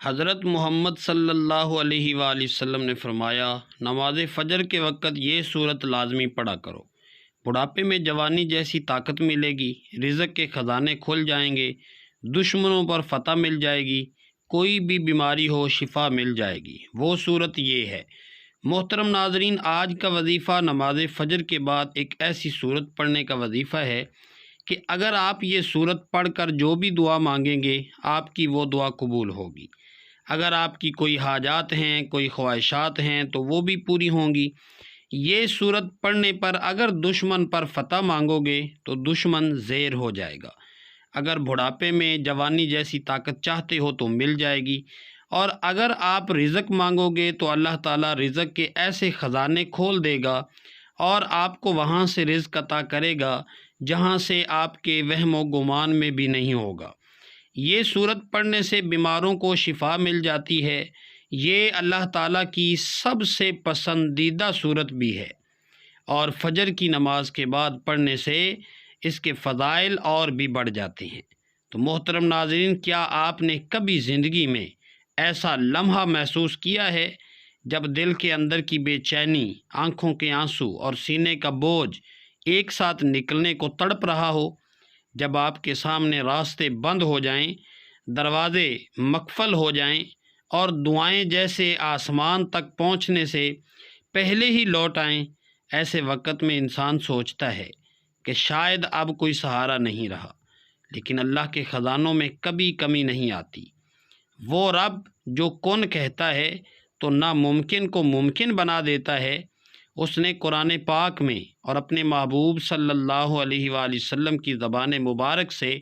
حضرت محمد صلی اللہ علیہ وآلہ وسلم نے فرمایا، نماز فجر کے وقت یہ صورت لازمی پڑھا کرو۔ بڑھاپے میں جوانی جیسی طاقت ملے گی، رزق کے خزانے کھل جائیں گے، دشمنوں پر فتح مل جائے گی، کوئی بھی بیماری ہو شفا مل جائے گی۔ وہ صورت یہ ہے۔ محترم ناظرین، آج کا وظیفہ نماز فجر کے بعد ایک ایسی صورت پڑھنے کا وظیفہ ہے کہ اگر آپ یہ صورت پڑھ کر جو بھی دعا مانگیں گے، آپ کی وہ دعا قبول ہوگی۔ اگر آپ کی کوئی حاجات ہیں، کوئی خواہشات ہیں تو وہ بھی پوری ہوں گی۔ یہ صورت پڑھنے پر اگر دشمن پر فتح مانگو گے تو دشمن زیر ہو جائے گا۔ اگر بڑھاپے میں جوانی جیسی طاقت چاہتے ہو تو مل جائے گی، اور اگر آپ رزق مانگو گے تو اللہ تعالیٰ رزق کے ایسے خزانے کھول دے گا اور آپ کو وہاں سے رزق عطا کرے گا جہاں سے آپ کے وہم و گمان میں بھی نہیں ہوگا۔ یہ صورت پڑھنے سے بیماروں کو شفا مل جاتی ہے۔ یہ اللہ تعالیٰ کی سب سے پسندیدہ صورت بھی ہے، اور فجر کی نماز کے بعد پڑھنے سے اس کے فضائل اور بھی بڑھ جاتے ہیں۔ تو محترم ناظرین، کیا آپ نے کبھی زندگی میں ایسا لمحہ محسوس کیا ہے جب دل کے اندر کی بے چینی، آنکھوں کے آنسو اور سینے کا بوجھ ایک ساتھ نکلنے کو تڑپ رہا ہو؟ جب آپ کے سامنے راستے بند ہو جائیں، دروازے مقفل ہو جائیں اور دعائیں جیسے آسمان تک پہنچنے سے پہلے ہی لوٹ آئیں، ایسے وقت میں انسان سوچتا ہے کہ شاید اب کوئی سہارا نہیں رہا، لیکن اللہ کے خزانوں میں کبھی کمی نہیں آتی۔ وہ رب جو کن کہتا ہے تو ناممکن کو ممکن بنا دیتا ہے۔ اس نے قرآن پاک میں اور اپنے محبوب صلی اللہ علیہ وآلہ وسلم کی زبان مبارک سے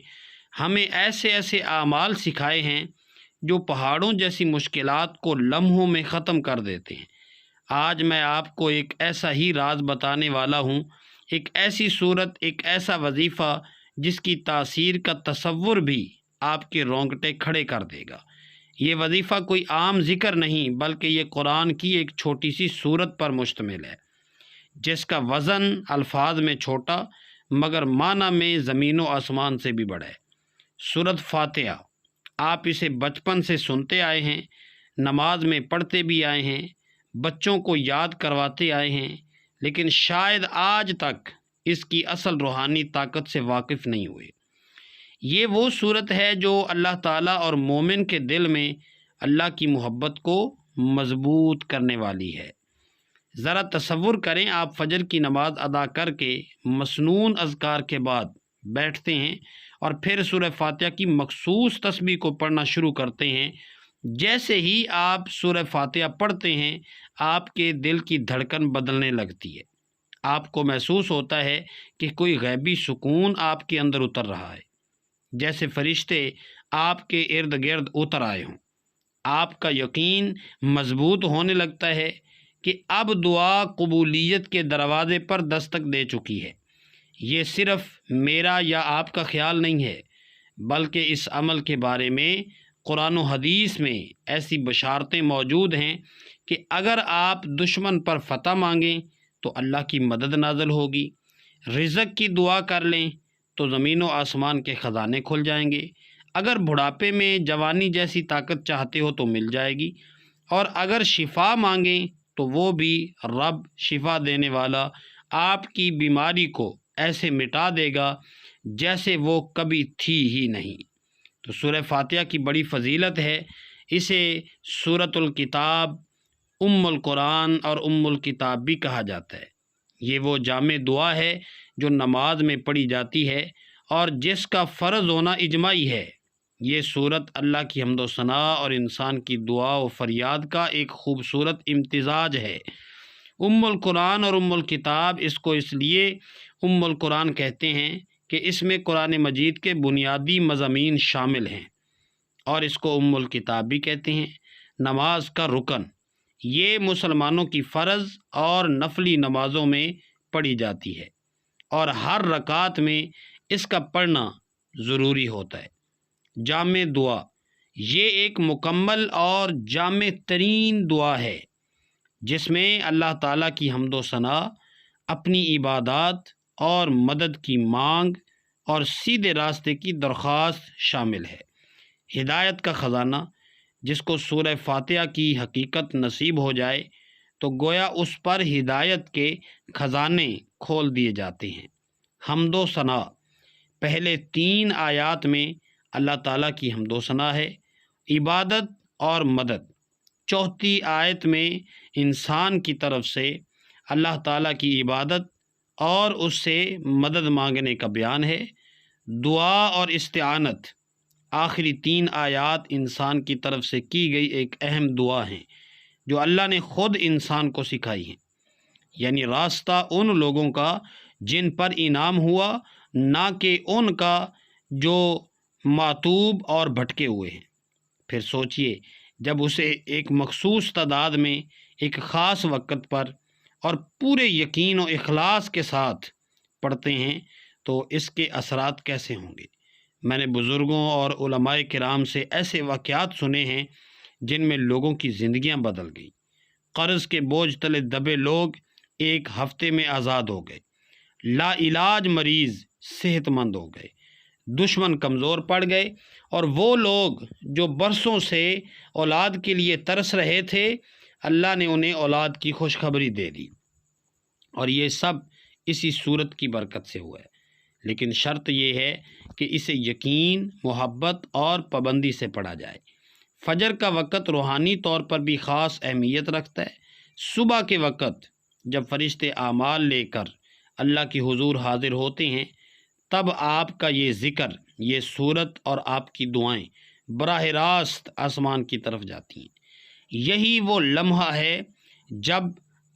ہمیں ایسے ایسے اعمال سکھائے ہیں جو پہاڑوں جیسی مشکلات کو لمحوں میں ختم کر دیتے ہیں۔ آج میں آپ کو ایک ایسا ہی راز بتانے والا ہوں، ایک ایسی صورت، ایک ایسا وظیفہ جس کی تاثیر کا تصور بھی آپ کے رونگٹے کھڑے کر دے گا۔ یہ وظیفہ کوئی عام ذکر نہیں، بلکہ یہ قرآن کی ایک چھوٹی سی صورت پر مشتمل ہے، جس کا وزن الفاظ میں چھوٹا مگر معنی میں زمین و آسمان سے بھی بڑا ہے۔ سورۃ فاتحہ، آپ اسے بچپن سے سنتے آئے ہیں، نماز میں پڑھتے بھی آئے ہیں، بچوں کو یاد کرواتے آئے ہیں، لیکن شاید آج تک اس کی اصل روحانی طاقت سے واقف نہیں ہوئے۔ یہ وہ صورت ہے جو اللہ تعالیٰ اور مومن کے دل میں اللہ کی محبت کو مضبوط کرنے والی ہے۔ ذرا تصور کریں، آپ فجر کی نماز ادا کر کے مسنون اذکار کے بعد بیٹھتے ہیں اور پھر سورہ فاتحہ کی مخصوص تسبیح کو پڑھنا شروع کرتے ہیں۔ جیسے ہی آپ سورہ فاتحہ پڑھتے ہیں، آپ کے دل کی دھڑکن بدلنے لگتی ہے۔ آپ کو محسوس ہوتا ہے کہ کوئی غیبی سکون آپ کے اندر اتر رہا ہے، جیسے فرشتے آپ کے ارد گرد اتر آئے ہوں۔ آپ کا یقین مضبوط ہونے لگتا ہے کہ اب دعا قبولیت کے دروازے پر دستک دے چکی ہے۔ یہ صرف میرا یا آپ کا خیال نہیں ہے، بلکہ اس عمل کے بارے میں قرآن و حدیث میں ایسی بشارتیں موجود ہیں کہ اگر آپ دشمن پر فتح مانگیں تو اللہ کی مدد نازل ہوگی، رزق کی دعا کر لیں تو زمین و آسمان کے خزانے کھل جائیں گے، اگر بڑھاپے میں جوانی جیسی طاقت چاہتے ہو تو مل جائے گی، اور اگر شفا مانگیں تو وہ بھی رب شفا دینے والا آپ کی بیماری کو ایسے مٹا دے گا جیسے وہ کبھی تھی ہی نہیں۔ تو سورہ فاتحہ کی بڑی فضیلت ہے۔ اسے سورۃ الکتاب، ام القرآن اور ام الکتاب بھی کہا جاتا ہے۔ یہ وہ جامع دعا ہے جو نماز میں پڑھی جاتی ہے اور جس کا فرض ہونا اجماعی ہے۔ یہ صورت اللہ کی حمد و ثناء اور انسان کی دعا و فریاد کا ایک خوبصورت امتزاج ہے۔ ام القرآن اور ام الکتاب، اس کو اس لیے ام القرآن کہتے ہیں کہ اس میں قرآن مجید کے بنیادی مضامین شامل ہیں، اور اس کو ام الکتاب بھی کہتے ہیں۔ نماز کا رکن، یہ مسلمانوں کی فرض اور نفلی نمازوں میں پڑھی جاتی ہے، اور ہر رکعت میں اس کا پڑھنا ضروری ہوتا ہے۔ جامع دعا، یہ ایک مکمل اور جامع ترین دعا ہے جس میں اللہ تعالیٰ کی حمد و ثناء، اپنی عبادات اور مدد کی مانگ اور سیدھے راستے کی درخواست شامل ہے۔ ہدایت کا خزانہ، جس کو سورہ فاتحہ کی حقیقت نصیب ہو جائے تو گویا اس پر ہدایت کے خزانے کھول دیے جاتے ہیں۔ حمد و ثنا، پہلے 3 آیات میں اللہ تعالیٰ کی حمد و ثنا ہے، عبادت اور مدد۔ چوتھی آیت میں انسان کی طرف سے اللہ تعالیٰ کی عبادت اور اس سے مدد مانگنے کا بیان ہے، دعا اور استعانت۔ آخری 3 آیات انسان کی طرف سے کی گئی ایک اہم دعا ہیں جو اللہ نے خود انسان کو سکھائی ہیں، یعنی راستہ ان لوگوں کا جن پر انعام ہوا، نہ کہ ان کا جو معتوب اور بھٹکے ہوئے ہیں۔ پھر سوچئے، جب اسے ایک مخصوص تعداد میں ایک خاص وقت پر اور پورے یقین و اخلاص کے ساتھ پڑھتے ہیں تو اس کے اثرات کیسے ہوں گے؟ میں نے بزرگوں اور علماء کرام سے ایسے واقعات سنے ہیں جن میں لوگوں کی زندگیاں بدل گئیں۔ قرض کے بوجھ تلے دبے لوگ ایک ہفتے میں آزاد ہو گئے، لا علاج مریض صحت مند ہو گئے، دشمن کمزور پڑ گئے، اور وہ لوگ جو برسوں سے اولاد کے لیے ترس رہے تھے، اللہ نے انہیں اولاد کی خوشخبری دے دی۔ اور یہ سب اسی صورت کی برکت سے ہوا ہے، لیکن شرط یہ ہے کہ اسے یقین، محبت اور پابندی سے پڑھا جائے۔ فجر کا وقت روحانی طور پر بھی خاص اہمیت رکھتا ہے۔ صبح کے وقت جب فرشتے اعمال لے کر اللہ کی حضور حاضر ہوتے ہیں، تب آپ کا یہ ذکر، یہ صورت اور آپ کی دعائیں براہ راست آسمان کی طرف جاتی ہیں۔ یہی وہ لمحہ ہے جب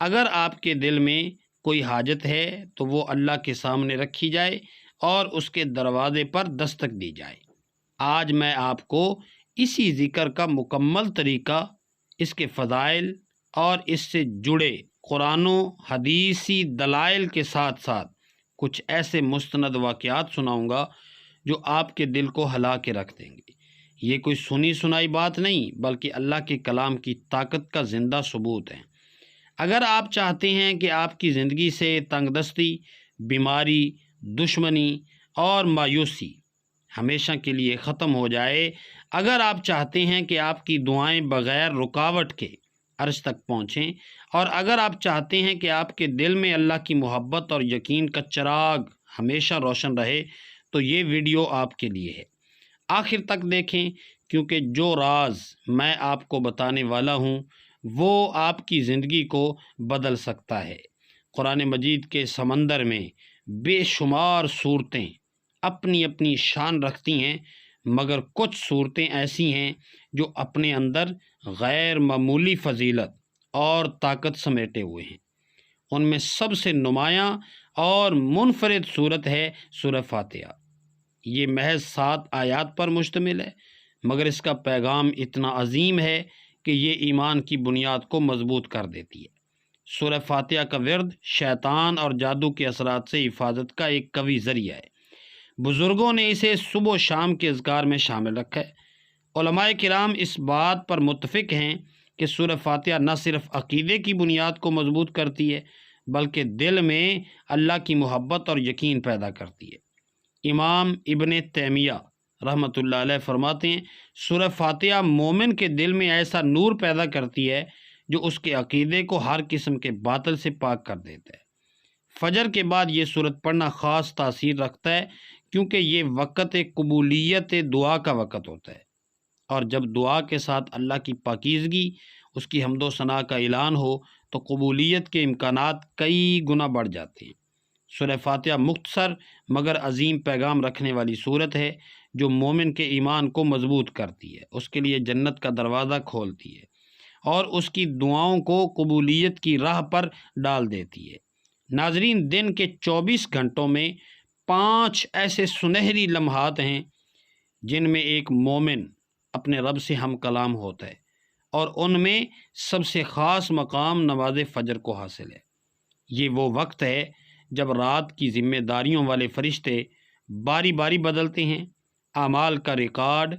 اگر آپ کے دل میں کوئی حاجت ہے تو وہ اللہ کے سامنے رکھی جائے اور اس کے دروازے پر دستک دی جائے۔ آج میں آپ کو اسی ذکر کا مکمل طریقہ، اس کے فضائل اور اس سے جڑے قرآن و حدیثی دلائل کے ساتھ ساتھ کچھ ایسے مستند واقعات سناؤں گا جو آپ کے دل کو ہلا کے رکھ دیں گے۔ یہ کوئی سنی سنائی بات نہیں، بلکہ اللہ کے کلام کی طاقت کا زندہ ثبوت ہے۔ اگر آپ چاہتے ہیں کہ آپ کی زندگی سے تنگ دستی، بیماری، دشمنی اور مایوسی ہمیشہ کے لیے ختم ہو جائے، اگر آپ چاہتے ہیں کہ آپ کی دعائیں بغیر رکاوٹ کے عرش تک پہنچیں، اور اگر آپ چاہتے ہیں کہ آپ کے دل میں اللہ کی محبت اور یقین کا چراغ ہمیشہ روشن رہے، تو یہ ویڈیو آپ کے لیے ہے۔ آخر تک دیکھیں، کیونکہ جو راز میں آپ کو بتانے والا ہوں وہ آپ کی زندگی کو بدل سکتا ہے۔ قرآن مجید کے سمندر میں بے شمار صورتیں اپنی اپنی شان رکھتی ہیں، مگر کچھ صورتیں ایسی ہیں جو اپنے اندر غیر معمولی فضیلت اور طاقت سمیٹے ہوئے ہیں۔ ان میں سب سے نمایاں اور منفرد صورت ہے سورہ فاتحہ۔ یہ محض 7 آیات پر مشتمل ہے، مگر اس کا پیغام اتنا عظیم ہے کہ یہ ایمان کی بنیاد کو مضبوط کر دیتی ہے۔ سورہ فاتحہ کا ورد شیطان اور جادو کے اثرات سے حفاظت کا ایک قوی ذریعہ ہے۔ بزرگوں نے اسے صبح و شام کے اذکار میں شامل رکھا ہے۔ علماء کرام اس بات پر متفق ہیں کہ سورہ فاتحہ نہ صرف عقیدے کی بنیاد کو مضبوط کرتی ہے، بلکہ دل میں اللہ کی محبت اور یقین پیدا کرتی ہے۔ امام ابن تیمیہ رحمۃ اللہ علیہ فرماتے ہیں، سورہ فاتحہ مومن کے دل میں ایسا نور پیدا کرتی ہے جو اس کے عقیدے کو ہر قسم کے باطل سے پاک کر دیتا ہے۔ فجر کے بعد یہ سورت پڑھنا خاص تاثیر رکھتا ہے، کیونکہ یہ وقت قبولیت دعا کا وقت ہوتا ہے، اور جب دعا کے ساتھ اللہ کی پاکیزگی، اس کی حمد و ثنا کا اعلان ہو تو قبولیت کے امکانات کئی گنا بڑھ جاتے ہیں۔ سورہ فاتحہ مختصر مگر عظیم پیغام رکھنے والی صورت ہے جو مومن کے ایمان کو مضبوط کرتی ہے، اس کے لیے جنت کا دروازہ کھولتی ہے اور اس کی دعاؤں کو قبولیت کی راہ پر ڈال دیتی ہے۔ ناظرین، دن کے 24 گھنٹوں میں 5 ایسے سنہری لمحات ہیں جن میں ایک مومن اپنے رب سے ہم کلام ہوتا ہے، اور ان میں سب سے خاص مقام نماز فجر کو حاصل ہے۔ یہ وہ وقت ہے جب رات کی ذمہ داریوں والے فرشتے باری باری بدلتے ہیں، اعمال کا ریکارڈ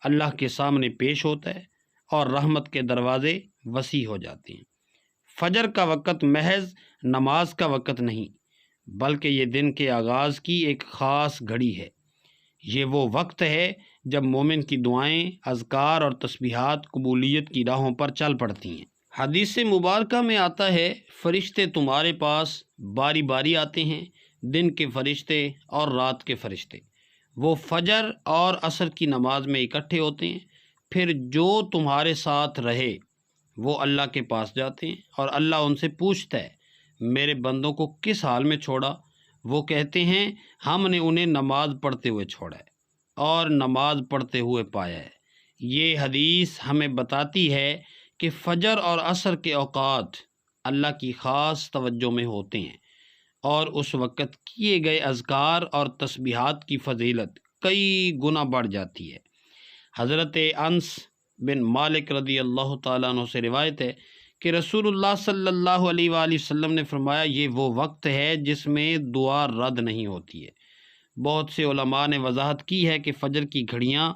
اللہ کے سامنے پیش ہوتا ہے اور رحمت کے دروازے وسیع ہو جاتے ہیں۔ فجر کا وقت محض نماز کا وقت نہیں، بلکہ یہ دن کے آغاز کی ایک خاص گھڑی ہے۔ یہ وہ وقت ہے جب مومن کی دعائیں، اذکار اور تسبیحات قبولیت کی راہوں پر چل پڑتی ہیں۔ حدیث مبارکہ میں آتا ہے، فرشتے تمہارے پاس باری باری آتے ہیں، دن کے فرشتے اور رات کے فرشتے۔ وہ فجر اور عصر کی نماز میں اکٹھے ہوتے ہیں، پھر جو تمہارے ساتھ رہے وہ اللہ کے پاس جاتے ہیں اور اللہ ان سے پوچھتا ہے، میرے بندوں کو کس حال میں چھوڑا؟ وہ کہتے ہیں، ہم نے انہیں نماز پڑھتے ہوئے چھوڑا ہے اور نماز پڑھتے ہوئے پایا ہے۔ یہ حدیث ہمیں بتاتی ہے کہ فجر اور عصر کے اوقات اللہ کی خاص توجہ میں ہوتے ہیں، اور اس وقت کیے گئے اذکار اور تسبیحات کی فضیلت کئی گنا بڑھ جاتی ہے۔ حضرت انس بن مالک رضی اللہ تعالیٰ عنہ سے روایت ہے کہ رسول اللہ صلی اللہ علیہ وآلہ وسلم نے فرمایا، یہ وہ وقت ہے جس میں دعا رد نہیں ہوتی ہے۔ بہت سے علماء نے وضاحت کی ہے کہ فجر کی گھڑیاں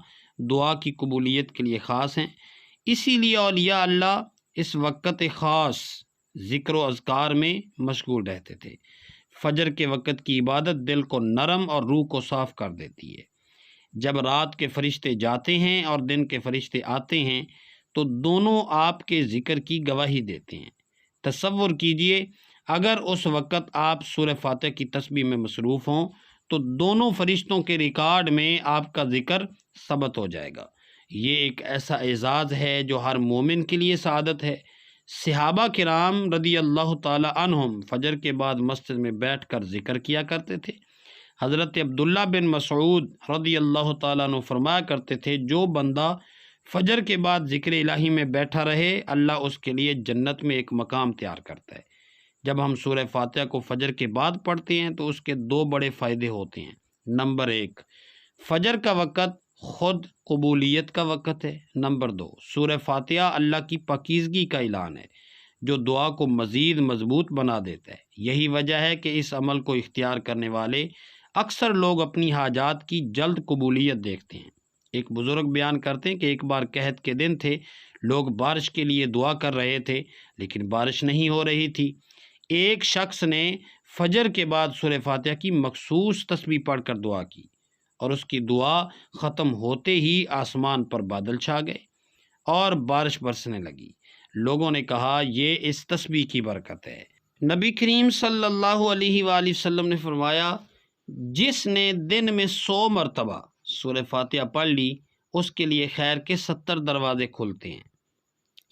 دعا کی قبولیت کے لیے خاص ہیں، اسی لیے اولیاء اللہ اس وقت خاص ذکر و اذکار میں مشغول رہتے تھے۔ فجر کے وقت کی عبادت دل کو نرم اور روح کو صاف کر دیتی ہے۔ جب رات کے فرشتے جاتے ہیں اور دن کے فرشتے آتے ہیں تو دونوں آپ کے ذکر کی گواہی دیتے ہیں۔ تصور کیجئے، اگر اس وقت آپ سورہ فاتحہ کی تسبیح میں مصروف ہوں تو دونوں فرشتوں کے ریکارڈ میں آپ کا ذکر ثبت ہو جائے گا۔ یہ ایک ایسا اعزاز ہے جو ہر مومن کے لیے سعادت ہے۔ صحابہ کرام رضی اللہ تعالی عنہم فجر کے بعد مسجد میں بیٹھ کر ذکر کیا کرتے تھے۔ حضرت عبداللہ بن مسعود رضی اللہ تعالیٰ عنہ فرمایا کرتے تھے، جو بندہ فجر کے بعد ذکر الہی میں بیٹھا رہے، اللہ اس کے لیے جنت میں ایک مقام تیار کرتا ہے۔ جب ہم سورہ فاتحہ کو فجر کے بعد پڑھتے ہیں تو اس کے دو بڑے فائدے ہوتے ہیں۔ نمبر 1، فجر کا وقت خود قبولیت کا وقت ہے۔ نمبر 2، سورہ فاتحہ اللہ کی پاکیزگی کا اعلان ہے جو دعا کو مزید مضبوط بنا دیتا ہے۔ یہی وجہ ہے کہ اس عمل کو اختیار کرنے والے اکثر لوگ اپنی حاجات کی جلد قبولیت دیکھتے ہیں۔ ایک بزرگ بیان کرتے ہیں کہ ایک بار قحط کے دن تھے، لوگ بارش کے لیے دعا کر رہے تھے لیکن بارش نہیں ہو رہی تھی۔ ایک شخص نے فجر کے بعد سورہ فاتحہ کی مخصوص تسبیح پڑھ کر دعا کی اور اس کی دعا ختم ہوتے ہی آسمان پر بادل چھا گئے اور بارش برسنے لگی۔ لوگوں نے کہا، یہ اس تسبیح کی برکت ہے۔ نبی کریم صلی اللہ علیہ وآلہ وسلم نے فرمایا، جس نے دن میں 100 مرتبہ سورہ فاتحہ پڑھ لی، اس کے لیے خیر کے 70 دروازے کھلتے ہیں۔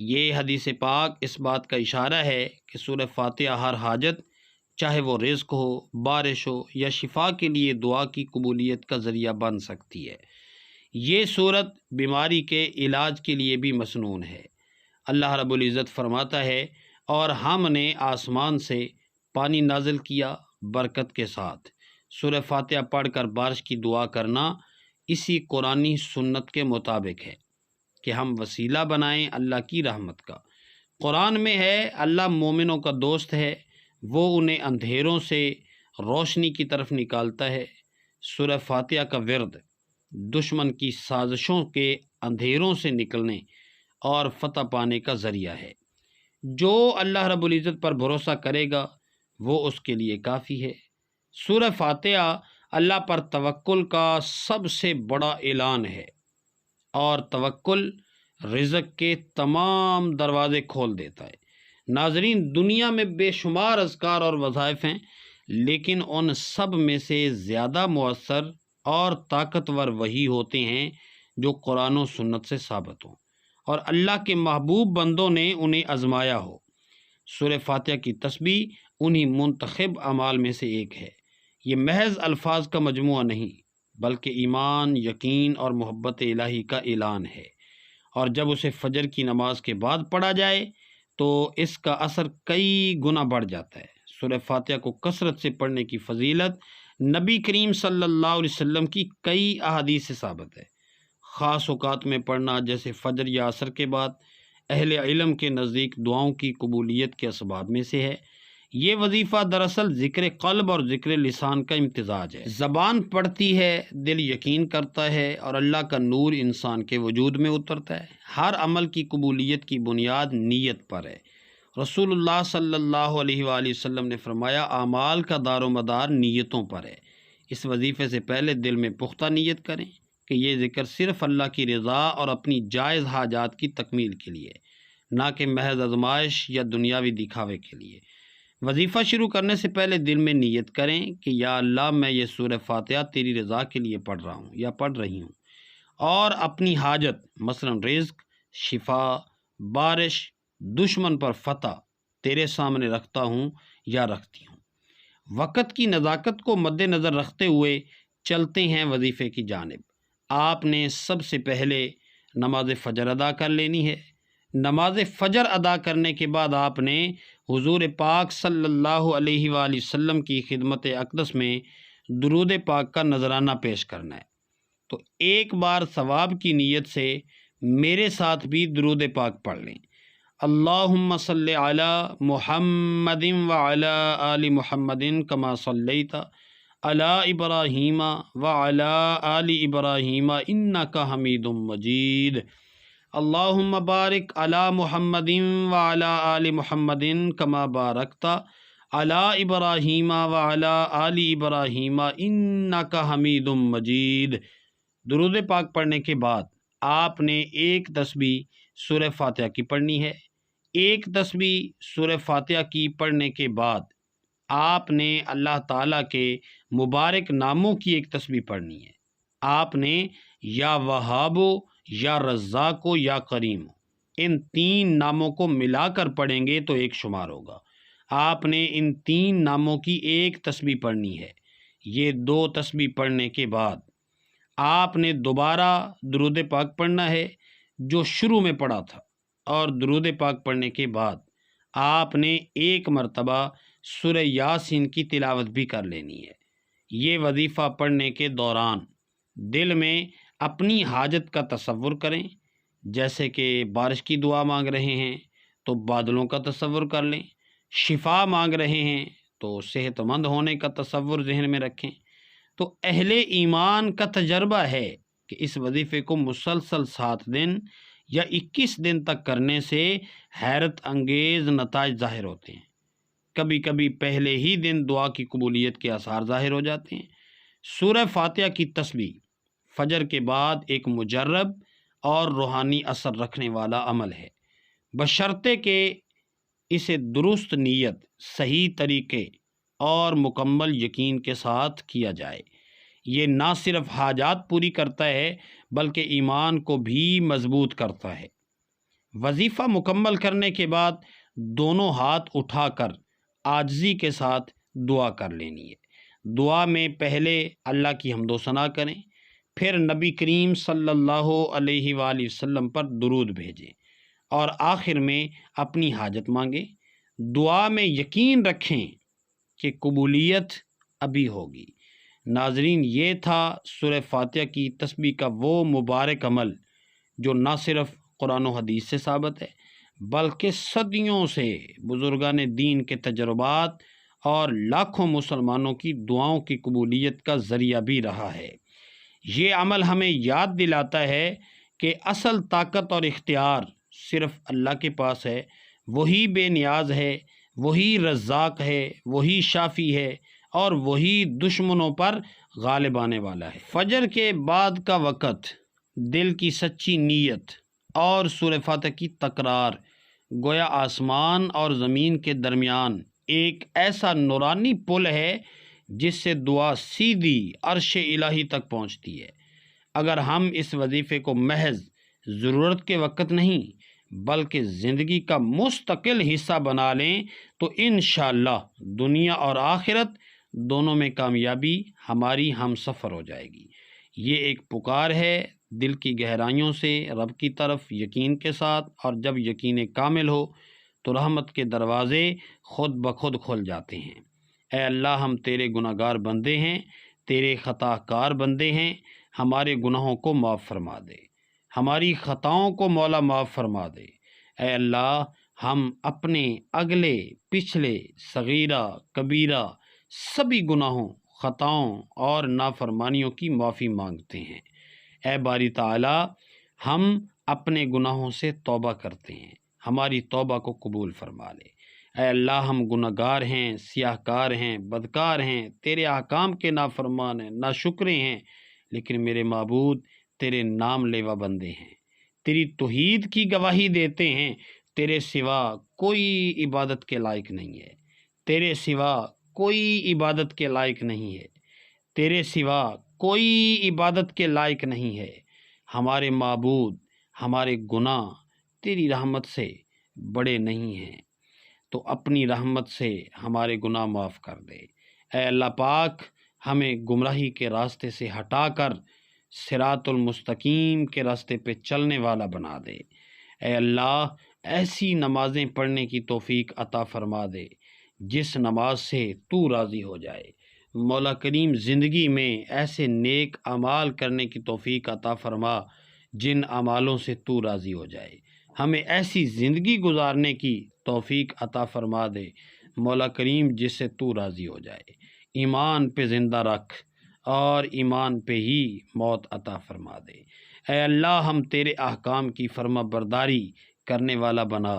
یہ حدیث پاک اس بات کا اشارہ ہے کہ سورہ فاتحہ ہر حاجت، چاہے وہ رزق ہو، بارش ہو یا شفا کے لیے دعا کی قبولیت کا ذریعہ بن سکتی ہے۔ یہ صورت بیماری کے علاج کے لیے بھی مسنون ہے۔ اللہ رب العزت فرماتا ہے، اور ہم نے آسمان سے پانی نازل کیا برکت کے ساتھ۔ سورہ فاتحہ پڑھ کر بارش کی دعا کرنا اسی قرآنی سنت کے مطابق ہے کہ ہم وسیلہ بنائیں اللہ کی رحمت کا۔ قرآن میں ہے، اللہ مومنوں کا دوست ہے، وہ انہیں اندھیروں سے روشنی کی طرف نکالتا ہے۔ سورہ فاتحہ کا ورد دشمن کی سازشوں کے اندھیروں سے نکلنے اور فتح پانے کا ذریعہ ہے۔ جو اللہ رب العزت پر بھروسہ کرے گا وہ اس کے لیے کافی ہے۔ سورہ فاتحہ اللہ پر توکل کا سب سے بڑا اعلان ہے، اور توکل رزق کے تمام دروازے کھول دیتا ہے۔ ناظرین، دنیا میں بے شمار اذکار اور وظائف ہیں، لیکن ان سب میں سے زیادہ مؤثر اور طاقتور وہی ہوتے ہیں جو قرآن و سنت سے ثابت ہوں اور اللہ کے محبوب بندوں نے انہیں آزمایا ہو۔ سورہ فاتحہ کی تسبیح انہی منتخب اعمال میں سے ایک ہے۔ یہ محض الفاظ کا مجموعہ نہیں بلکہ ایمان، یقین اور محبت الہی کا اعلان ہے، اور جب اسے فجر کی نماز کے بعد پڑھا جائے تو اس کا اثر کئی گنا بڑھ جاتا ہے۔ سورہ فاتحہ کو کثرت سے پڑھنے کی فضیلت نبی کریم صلی اللہ علیہ وسلم کی کئی احادیث سے ثابت ہے۔ خاص اوقات میں پڑھنا جیسے فجر یا عصر کے بعد اہل علم کے نزدیک دعاؤں کی قبولیت کے اسباب میں سے ہے۔ یہ وظیفہ دراصل ذکر قلب اور ذکر لسان کا امتزاج ہے۔ زبان پڑھتی ہے، دل یقین کرتا ہے اور اللہ کا نور انسان کے وجود میں اترتا ہے۔ ہر عمل کی قبولیت کی بنیاد نیت پر ہے۔ رسول اللہ صلی اللہ علیہ وآلہ وسلم نے فرمایا، اعمال کا دار و مدار نیتوں پر ہے، اس وظیفے سے پہلے دل میں پختہ نیت کریں کہ یہ ذکر صرف اللہ کی رضا اور اپنی جائز حاجات کی تکمیل کے لیے، نہ کہ محض آزمائش یا دنیاوی دکھاوے کے لیے۔ وظیفہ شروع کرنے سے پہلے دل میں نیت کریں کہ یا اللہ میں یہ سورہ فاتحہ تیری رضا کے لیے پڑھ رہا ہوں یا پڑھ رہی ہوں، اور اپنی حاجت مثلا رزق، شفا، بارش، دشمن پر فتح تیرے سامنے رکھتا ہوں یا رکھتی ہوں۔ وقت کی نزاکت کو مد نظر رکھتے ہوئے چلتے ہیں وظیفے کی جانب۔ آپ نے سب سے پہلے نماز فجر ادا کر لینی ہے۔ نماز فجر ادا کرنے کے بعد آپ نے حضور پاک صلی اللہ علیہ وآلہ وسلم کی خدمت اقدس میں درود پاک کا نذرانہ پیش کرنا ہے۔ تو ایک بار ثواب کی نیت سے میرے ساتھ بھی درود پاک پڑھ لیں۔ اللہم صلی علی محمد وعلی آل محمد کما صلیت علی ابراہیم وعلی آل ابراہیم انک حمید مجید۔ اللہم بارک علی محمد وعلی آل محمد کما بارکت علی ابراہیم وعلی آل ابراہیم انک حمید مجید۔ درود پاک پڑھنے کے بعد آپ نے ایک تسبیح سورہ فاتحہ کی پڑھنی ہے۔ ایک تسبیح سورہ فاتحہ کی پڑھنے کے بعد آپ نے اللہ تعالیٰ کے مبارک ناموں کی ایک تسبیح پڑھنی ہے۔ آپ نے یا وہاب، یا رزاق، یا کریم، ان تین ناموں کو ملا کر پڑھیں گے تو ایک شمار ہوگا۔ آپ نے ان تین ناموں کی ایک تسبیح پڑھنی ہے۔ یہ دو تسبیح پڑھنے کے بعد آپ نے دوبارہ درود پاک پڑھنا ہے جو شروع میں پڑھا تھا، اور درود پاک پڑھنے کے بعد آپ نے ایک مرتبہ سورہ یاسین کی تلاوت بھی کر لینی ہے۔ یہ وظیفہ پڑھنے کے دوران دل میں اپنی حاجت کا تصور کریں، جیسے کہ بارش کی دعا مانگ رہے ہیں تو بادلوں کا تصور کر لیں، شفا مانگ رہے ہیں تو صحت مند ہونے کا تصور ذہن میں رکھیں۔ تو اہل ایمان کا تجربہ ہے کہ اس وظیفے کو مسلسل 7 دن یا 21 دن تک کرنے سے حیرت انگیز نتائج ظاہر ہوتے ہیں۔ کبھی کبھی پہلے ہی دن دعا کی قبولیت کے آثار ظاہر ہو جاتے ہیں۔ سورہ فاتحہ کی تسبیح فجر کے بعد ایک مجرب اور روحانی اثر رکھنے والا عمل ہے، بشرطے کہ اسے درست نیت، صحیح طریقے اور مکمل یقین کے ساتھ کیا جائے۔ یہ نہ صرف حاجات پوری کرتا ہے بلکہ ایمان کو بھی مضبوط کرتا ہے۔ وظیفہ مکمل کرنے کے بعد دونوں ہاتھ اٹھا کر عاجزی کے ساتھ دعا کر لینی ہے۔ دعا میں پہلے اللہ کی حمد و ثنا کریں، پھر نبی کریم صلی اللہ علیہ وآلہ وسلم پر درود بھیجیں، اور آخر میں اپنی حاجت مانگیں۔ دعا میں یقین رکھیں کہ قبولیت ابھی ہوگی۔ ناظرین، یہ تھا سورہ فاتحہ کی تسبیح کا وہ مبارک عمل جو نہ صرف قرآن و حدیث سے ثابت ہے بلکہ صدیوں سے بزرگان دین کے تجربات اور لاکھوں مسلمانوں کی دعاؤں کی قبولیت کا ذریعہ بھی رہا ہے۔ یہ عمل ہمیں یاد دلاتا ہے کہ اصل طاقت اور اختیار صرف اللہ کے پاس ہے۔ وہی بے نیاز ہے، وہی رزاق ہے، وہی شافی ہے، اور وہی دشمنوں پر غالب آنے والا ہے۔ فجر کے بعد کا وقت دل کی سچی نیت اور سورہ فاتحہ کی تکرار گویا آسمان اور زمین کے درمیان ایک ایسا نورانی پل ہے جس سے دعا سیدھی عرش الہی تک پہنچتی ہے۔ اگر ہم اس وظیفے کو محض ضرورت کے وقت نہیں بلکہ زندگی کا مستقل حصہ بنا لیں تو انشاءاللہ دنیا اور آخرت دونوں میں کامیابی ہماری ہم سفر ہو جائے گی۔ یہ ایک پکار ہے دل کی گہرائیوں سے رب کی طرف یقین کے ساتھ، اور جب یقین کامل ہو تو رحمت کے دروازے خود بخود کھل جاتے ہیں۔ اے اللہ، ہم تیرے گناہ گار بندے ہیں، تیرے خطا کار بندے ہیں، ہمارے گناہوں کو معاف فرما دے، ہماری خطاؤں کو مولا معاف فرما دے۔ اے اللہ، ہم اپنے اگلے پچھلے صغیرہ کبیرہ سبھی گناہوں، خطاؤں اور نافرمانیوں کی معافی مانگتے ہیں۔ اے باری تعالی، ہم اپنے گناہوں سے توبہ کرتے ہیں، ہماری توبہ کو قبول فرما لے۔ اے اللہ ہم گنہگار ہیں، سیاہ کار ہیں، بدکار ہیں، تیرے احکام کے نافرمان ہیں، ناشکرے ہیں، لیکن میرے معبود تیرے نام لیوا بندے ہیں، تیری توحید کی گواہی دیتے ہیں۔ تیرے سوا کوئی عبادت کے لائق نہیں ہے، تیرے سوا کوئی عبادت کے لائق نہیں ہے، تیرے سوا کوئی عبادت کے لائق نہیں ہے۔ ہمارے معبود، ہمارے گناہ تیری رحمت سے بڑے نہیں ہیں، تو اپنی رحمت سے ہمارے گناہ معاف کر دے۔ اے اللہ پاک ہمیں گمراہی کے راستے سے ہٹا کر صراط المستقیم کے راستے پہ چلنے والا بنا دے۔ اے اللہ ایسی نمازیں پڑھنے کی توفیق عطا فرما دے جس نماز سے تو راضی ہو جائے۔ مولا کریم زندگی میں ایسے نیک اعمال کرنے کی توفیق عطا فرما جن اعمالوں سے تو راضی ہو جائے۔ ہمیں ایسی زندگی گزارنے کی توفیق عطا فرما دے مولا کریم جس سے تو راضی ہو جائے۔ ایمان پہ زندہ رکھ اور ایمان پہ ہی موت عطا فرما دے۔ اے اللہ ہم تیرے احکام کی فرما برداری کرنے والا بنا۔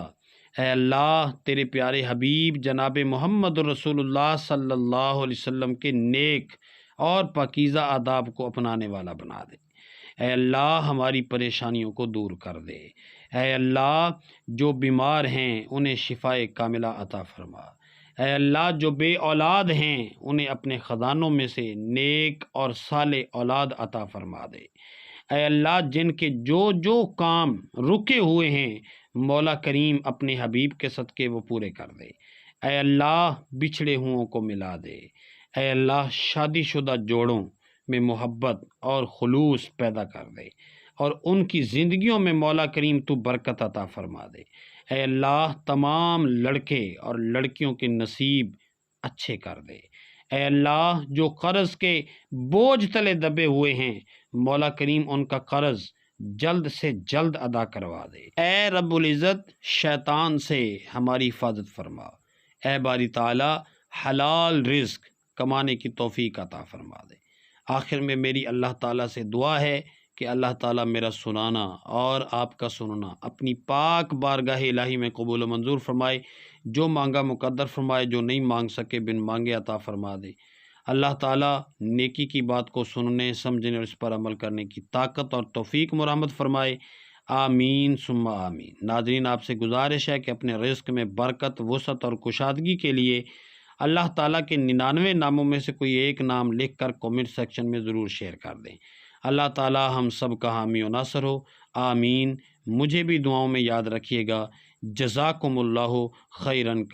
اے اللہ تیرے پیارے حبیب جناب محمد رسول اللہ صلی اللہ علیہ وسلم کے نیک اور پاکیزہ آداب کو اپنانے والا بنا دے۔ اے اللہ ہماری پریشانیوں کو دور کر دے۔ اے اللہ جو بیمار ہیں انہیں شفائے کاملہ عطا فرما۔ اے اللہ جو بے اولاد ہیں انہیں اپنے خزانوں میں سے نیک اور صالح اولاد عطا فرما دے۔ اے اللہ جن کے جو کام رکے ہوئے ہیں مولا کریم اپنے حبیب کے صدقے وہ پورے کر دے۔ اے اللہ بچھڑے ہوں کو ملا دے۔ اے اللہ شادی شدہ جوڑوں میں محبت اور خلوص پیدا کر دے اور ان کی زندگیوں میں مولا کریم تو برکت عطا فرما دے۔ اے اللہ تمام لڑکے اور لڑکیوں کے نصیب اچھے کر دے۔ اے اللہ جو قرض کے بوجھ تلے دبے ہوئے ہیں مولا کریم ان کا قرض جلد سے جلد ادا کروا دے۔ اے رب العزت شیطان سے ہماری حفاظت فرما۔ اے باری تعالی حلال رزق کمانے کی توفیق عطا فرما دے۔ آخر میں میری اللہ تعالیٰ سے دعا ہے کہ اللہ تعالیٰ میرا سنانا اور آپ کا سننا اپنی پاک بارگاہ الہی میں قبول و منظور فرمائے۔ جو مانگا مقدر فرمائے، جو نہیں مانگ سکے بن مانگے عطا فرما دے۔ اللہ تعالیٰ نیکی کی بات کو سننے، سمجھنے اور اس پر عمل کرنے کی طاقت اور توفیق مرحمت فرمائے۔ آمین ثم آمین۔ ناظرین آپ سے گزارش ہے کہ اپنے رزق میں برکت، وسعت اور کشادگی کے لیے اللہ تعالیٰ کے 99 ناموں میں سے کوئی ایک نام لکھ کر کومنٹ سیکشن میں ضرور شیئر کر دیں۔ اللہ تعالیٰ ہم سب کا حامی و ناصر ہو۔ آمین۔ مجھے بھی دعاؤں میں یاد رکھیے گا۔ جزاکم اللہ خیراً۔